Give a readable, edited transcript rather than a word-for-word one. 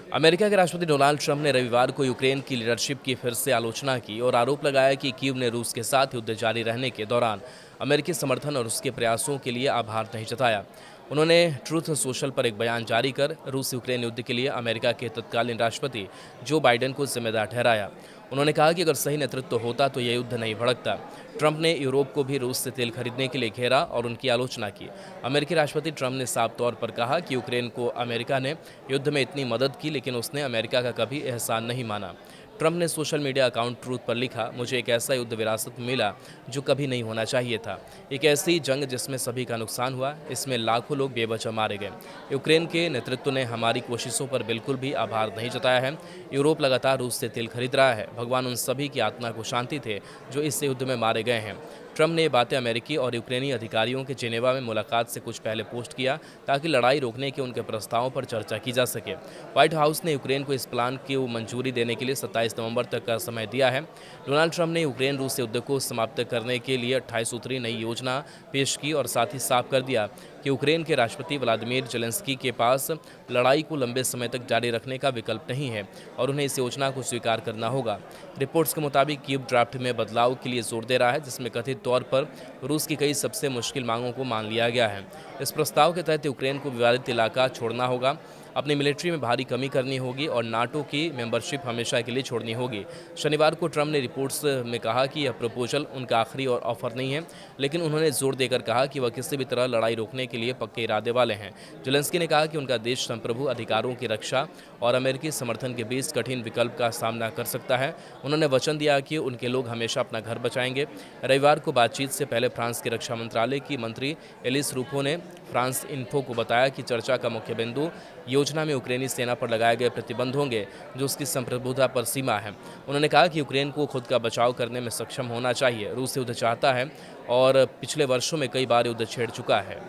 America के राष्ट्रपति Donald Trump ने रविवार को यूक्रेन की लीडरशिप की फिर से आलोचना की और आरोप लगाया कि कीव ने रूस के साथ युद्ध जारी रहने के दौरान अमेरिकी समर्थन और उसके प्रयासों के लिए आभार नहीं जताया। उन्होंने ट्रूथ सोशल पर एक बयान जारी कर रूस यूक्रेन युद्ध के लिए अमेरिका के तत्कालीन राष्ट्रपति जो बाइडेन को जिम्मेदार ठहराया। उन्होंने कहा कि अगर सही नेतृत्व होता तो यह युद्ध नहीं भड़कता। ट्रंप ने यूरोप को भी रूस से तेल खरीदने के लिए घेरा और उनकी आलोचना की। अमेरिकी राष्ट्रपति ट्रंप ने साफ तौर पर कहा कि यूक्रेन को अमेरिका ने युद्ध में इतनी मदद की, लेकिन उसने अमेरिका का कभी एहसान नहीं माना। ट्रंप ने सोशल मीडिया अकाउंट ट्रूथ पर लिखा, मुझे एक ऐसा युद्ध विरासत में मिला जो कभी नहीं होना चाहिए था। एक ऐसी जंग जिसमें सभी का नुकसान हुआ, इसमें लाखों लोग बेवजह मारे गए। यूक्रेन के नेतृत्व ने हमारी कोशिशों पर बिल्कुल भी आभार नहीं जताया है। यूरोप लगातार रूस से तेल खरीद रहा है। भगवान उन सभी की आत्मा को शांति थे जो इस युद्ध में मारे गए हैं। ट्रंप ने ये बातें अमेरिकी और यूक्रेनी अधिकारियों के जेनेवा में मुलाकात से कुछ पहले पोस्ट किया ताकि लड़ाई रोकने के उनके प्रस्तावों पर चर्चा की जा सके। व्हाइट हाउस ने यूक्रेन को इस प्लान की मंजूरी देने के लिए 27 नवंबर तक का समय दिया है। डोनाल्ड ट्रंप ने यूक्रेन रूस युद्ध को समाप्त करने के लिए 28 सूत्री नई योजना पेश की और साथ ही साफ कर दिया कि यूक्रेन के राष्ट्रपति व्लादिमीर जेलेंस्की के पास लड़ाई को लंबे समय तक जारी रखने का विकल्प नहीं है और उन्हें इस योजना को स्वीकार करना होगा। रिपोर्ट्स के मुताबिक कीव ड्राफ्ट में बदलाव के लिए जोर दे रहा है, जिसमें कथित तौर पर रूस की कई सबसे मुश्किल मांगों को मान लिया गया है। इस प्रस्ताव के तहत यूक्रेन को विवादित इलाका छोड़ना होगा, अपनी मिलिट्री में भारी कमी करनी होगी और नाटो की मेंबरशिप हमेशा के लिए छोड़नी होगी। शनिवार को ट्रंप ने रिपोर्ट्स में कहा कि यह प्रपोजल उनका आखिरी और ऑफर नहीं है, लेकिन उन्होंने जोर देकर कहा कि वह किसी भी तरह लड़ाई रोकने के लिए पक्के इरादे वाले हैं। जेलेंस्की ने कहा कि उनका देश संप्रभु अधिकारों की रक्षा और अमेरिकी समर्थन के बीच कठिन विकल्प का सामना कर सकता है। उन्होंने वचन दिया कि उनके लोग हमेशा अपना घर बचाएंगे। रविवार को बातचीत से पहले फ्रांस की रक्षा मंत्रालय की मंत्री एलिस रूफो ने फ्रांस इन्फो को बताया कि चर्चा का मुख्य बिंदु योजना में यूक्रेनी सेना पर लगाए गए प्रतिबंध होंगे जो उसकी संप्रभुता पर सीमा है। उन्होंने कहा कि यूक्रेन को खुद का बचाव करने में सक्षम होना चाहिए। रूस युद्ध चाहता है और पिछले वर्षों में कई बार युद्ध छेड़ चुका है।